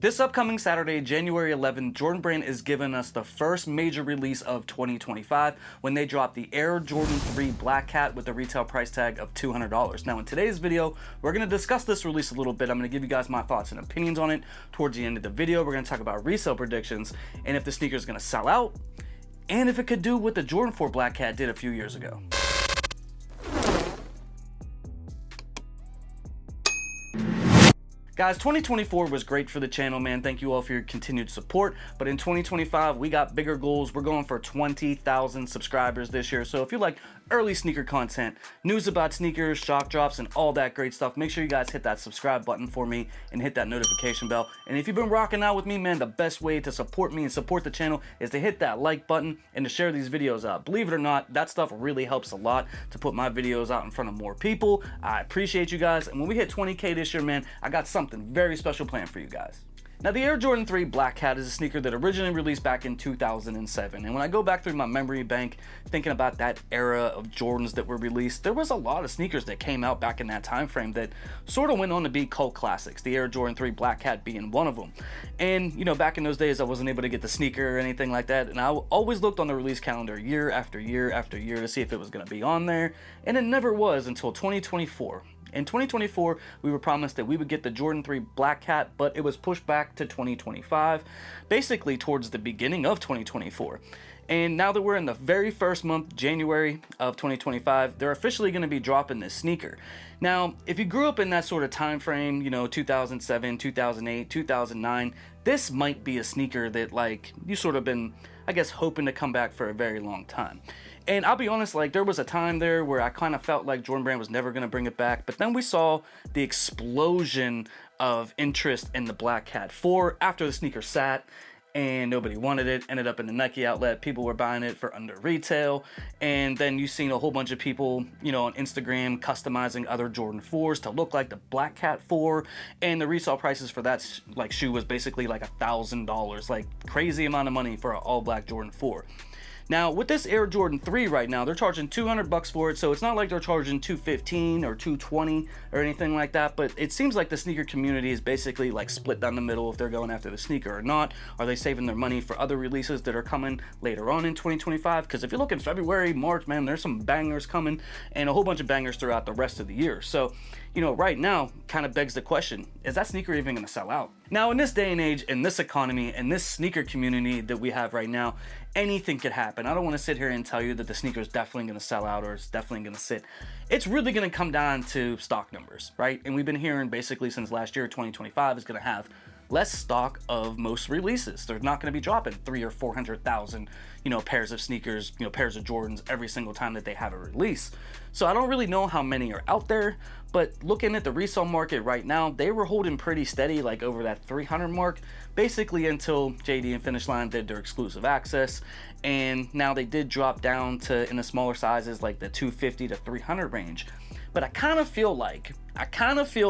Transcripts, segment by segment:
This upcoming Saturday, January 11th, Jordan Brand is giving us the first major release of 2025 when they drop the Air Jordan 3 Black Cat with a retail price tag of $200. Now in today's video, we're going to discuss this release a little bit. I'm going to give you guys my thoughts and opinions on it. Towards the end of the video, we're going to talk about resale predictions and if the sneaker is going to sell out and if it could do what the Jordan 4 Black Cat did a few years ago. Guys, 2024 was great for the channel, man. Thank you all for your continued support. But in 2025, we got bigger goals. We're going for 20,000 subscribers this year. So if you like early sneaker content, news about sneakers, shock drops, and all that great stuff, make sure you guys hit that subscribe button for me and hit that notification bell. And if you've been rocking out with me, man, the best way to support me and support the channel is to hit that like button and to share these videos out. Believe it or not, that stuff really helps a lot to put my videos out in front of more people. I appreciate you guys. And when we hit 20K this year, man, I got something very special planned for you guys. Now, the Air Jordan 3 Black Cat is a sneaker that originally released back in 2007. And when I go back through my memory bank, thinking about that era of Jordans that were released, there was a lot of sneakers that came out back in that time frame that sort of went on to be cult classics, the Air Jordan 3 Black Cat being one of them. And, you know, back in those days, I wasn't able to get the sneaker or anything like that. And I always looked on the release calendar year after year after year to see if it was going to be on there. And it never was until 2024. In 2024, we were promised that we would get the Jordan 3 Black Cat, but it was pushed back to 2025, basically towards the beginning of 2024. And now that we're in the very first month, January of 2025, they're officially going to be dropping this sneaker. Now, if you grew up in that sort of time frame, you know, 2007, 2008, 2009, this might be a sneaker that, like, you sort of been, I guess, hoping to come back for a very long time. And I'll be honest, like, there was a time there where I kind of felt like Jordan Brand was never going to bring it back. But then we saw the explosion of interest in the Black Cat 4 after the sneaker sat and nobody wanted it. Ended up in the Nike outlet. People were buying it for under retail. And then you've seen a whole bunch of people, you know, on Instagram customizing other Jordan 4s to look like the Black Cat 4. And the resale prices for that like shoe was basically like $1,000, like crazy amount of money for an all black Jordan 4. Now, with this Air Jordan 3 right now, they're charging $200 for it, so it's not like they're charging $215 or $220 or anything like that, but it seems like the sneaker community is basically like split down the middle if they're going after the sneaker or not. Are they saving their money for other releases that are coming later on in 2025? Because if you look in February, March, man, there's some bangers coming and a whole bunch of bangers throughout the rest of the year. So, you know, right now kind of begs the question, is that sneaker even going to sell out? Now, in this day and age, in this economy, in this sneaker community that we have right now, anything could happen. I don't want to sit here and tell you that the sneaker is definitely going to sell out or it's definitely going to sit. It's really going to come down to stock numbers, right? And we've been hearing basically since last year, 2025 is going to have less stock of most releases. They're not going to be dropping 300,000 or 400,000, you know, pairs of sneakers, you know, pairs of Jordans every single time that they have a release. So I don't really know how many are out there, but looking at the resale market right now, they were holding pretty steady, like over that 300 mark, basically until JD and Finish Line did their exclusive access. And now they did drop down to, in the smaller sizes, like the 250 to 300 range. But I kind of feel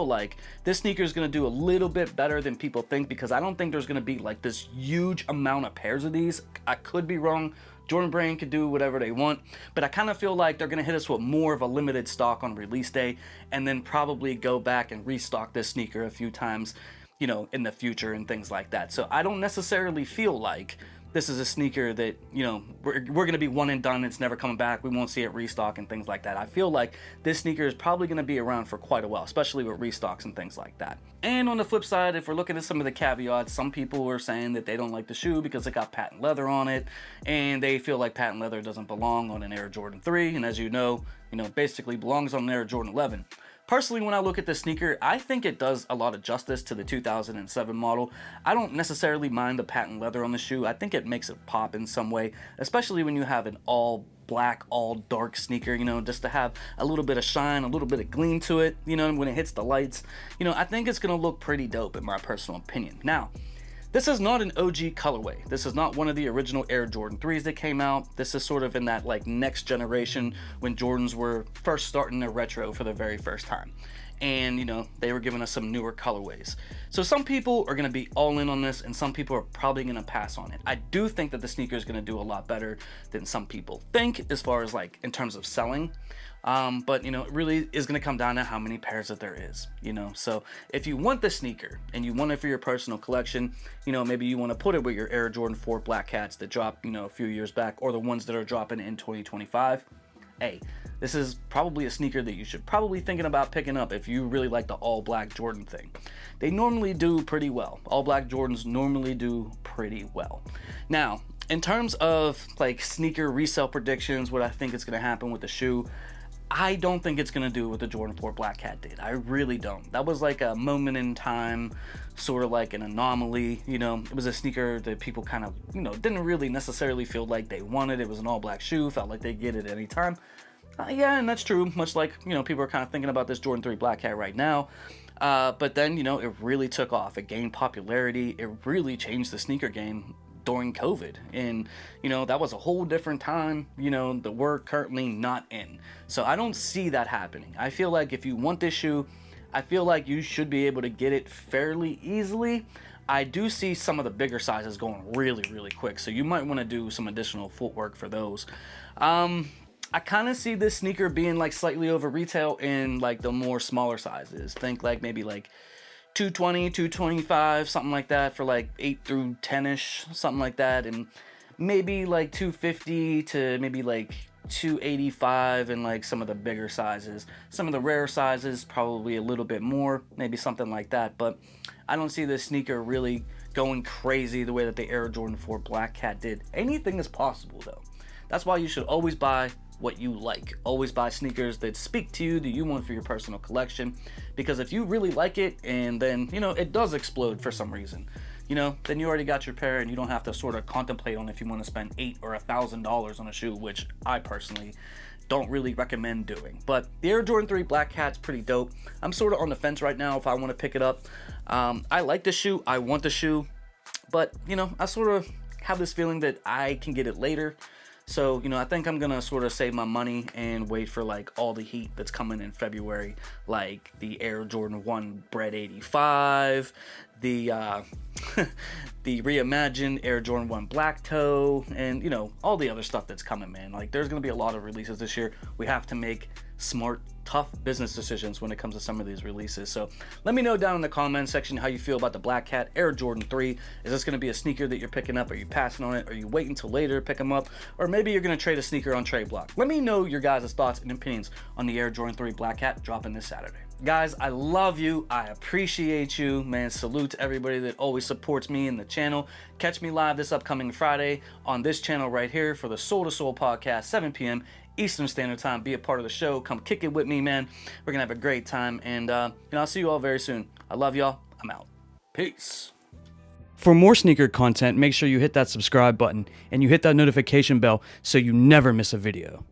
like this sneaker is going to do a little bit better than people think, because I don't think there's going to be like this huge amount of pairs of these. I could be wrong. Jordan Brand could do whatever they want, but I kind of feel like they're going to hit us with more of a limited stock on release day and then probably go back and restock this sneaker a few times, you know, in the future and things like that. So I don't necessarily feel like this is a sneaker that, you know, we're going to be one and done. It's never coming back. We won't see it restock and things like that. I feel like this sneaker is probably going to be around for quite a while, especially with restocks and things like that. And on the flip side, if we're looking at some of the caveats, some people are saying that they don't like the shoe because it got patent leather on it, and they feel like patent leather doesn't belong on an Air Jordan 3, and as you know, basically belongs on an Air Jordan 11. Personally, when I look at this sneaker, I think it does a lot of justice to the 2007 model. I don't necessarily mind the patent leather on the shoe. I think it makes it pop in some way, especially when you have an all black, all dark sneaker, you know, just to have a little bit of shine, a little bit of gleam to it, you know, when it hits the lights. You know, I think it's going to look pretty dope in my personal opinion. Now, this is not an OG colorway. This is not one of the original Air Jordan 3s that came out. This is sort of in that like next generation when Jordans were first starting their retro for the very first time. and you know, they were giving us some newer colorways. So some people are going to be all in on this, and some people are probably going to pass on it. I do think that the sneaker is going to do a lot better than some people think, as far as like in terms of selling. But you know, it really is going to come down to how many pairs that there is, you know. So if you want the sneaker and you want it for your personal collection, you know, maybe you want to put it with your Air Jordan 4 Black Cats that dropped, you know, a few years back, or the ones that are dropping in 2025. Hey, this is probably a sneaker that you should probably thinking about picking up if you really like the all black Jordan thing. They normally do pretty well. All black Jordans normally do pretty well. Now, in terms of like sneaker resale predictions, what I think is going to happen with the shoe, I don't think it's going to do what the Jordan 4 Black Cat did. I really don't. That was like a moment in time, sort of like an anomaly. You know, it was a sneaker that people kind of, you know, didn't really necessarily feel like they wanted. It was an all black shoe, felt like they get it at any time. Yeah, and that's true. Much like, you know, people are kind of thinking about this Jordan 3 Black Cat right now. But then, you know, it really took off. It gained popularity. It really changed the sneaker game during COVID, and you know, that was a whole different time, you know, that we're currently not in. So I don't see that happening. I feel like if you want this shoe, I feel like you should be able to get it fairly easily. I do see some of the bigger sizes going really quick, so you might want to do some additional footwork for those. I kind of see this sneaker being like slightly over retail in like the more smaller sizes. Think like maybe like 220, 225, something like that, for like 8 through 10-ish, something like that, and maybe like 250 to maybe like 285 in like some of the bigger sizes. Some of the rare sizes probably a little bit more, maybe something like that. But I don't see this sneaker really going crazy the way that the Air Jordan 4 Black Cat did. Anything is possible though. That's why you should always buy what you like. Always buy sneakers that speak to you, that you want for your personal collection, because if you really like it and then, you know, it does explode for some reason, you know, then you already got your pair and you don't have to sort of contemplate on if you want to spend $800 or $1,000 on a shoe, which I personally don't really recommend doing. But the Air Jordan 3 Black Cat's pretty dope. I'm sort of on the fence right now if I want to pick it up. I like the shoe, I want the shoe, but you know, I sort of have this feeling that I can get it later. So, you know, I think I'm gonna sort of save my money and wait for like all the heat that's coming in February, like the Air Jordan 1 Bread 85, the the reimagined Air Jordan 1 Black Toe, and you know, all the other stuff that's coming, man. Like, there's gonna be a lot of releases this year. We have to make smart, tough business decisions when it comes to some of these releases. So let me know down in the comments section how you feel about the Black Cat Air Jordan 3. Is this going to be a sneaker that you're picking up? Are you passing on it? Are you waiting until later to pick them up? Or maybe you're going to trade a sneaker on trade block. Let me know your guys' thoughts and opinions on the Air Jordan 3 Black Cat dropping this Saturday. Guys, I love you. I appreciate you, man. Salute to everybody that always supports me in the channel. Catch me live this upcoming Friday on this channel right here for the Soul to Soul podcast, 7 p.m. Eastern Standard Time. Be a part of the show. Come kick it with me, man. We're gonna have a great time, and you know, I'll see you all very soon. I love y'all. I'm out. Peace. For more sneaker content, make sure you hit that subscribe button and you hit that notification bell so you never miss a video.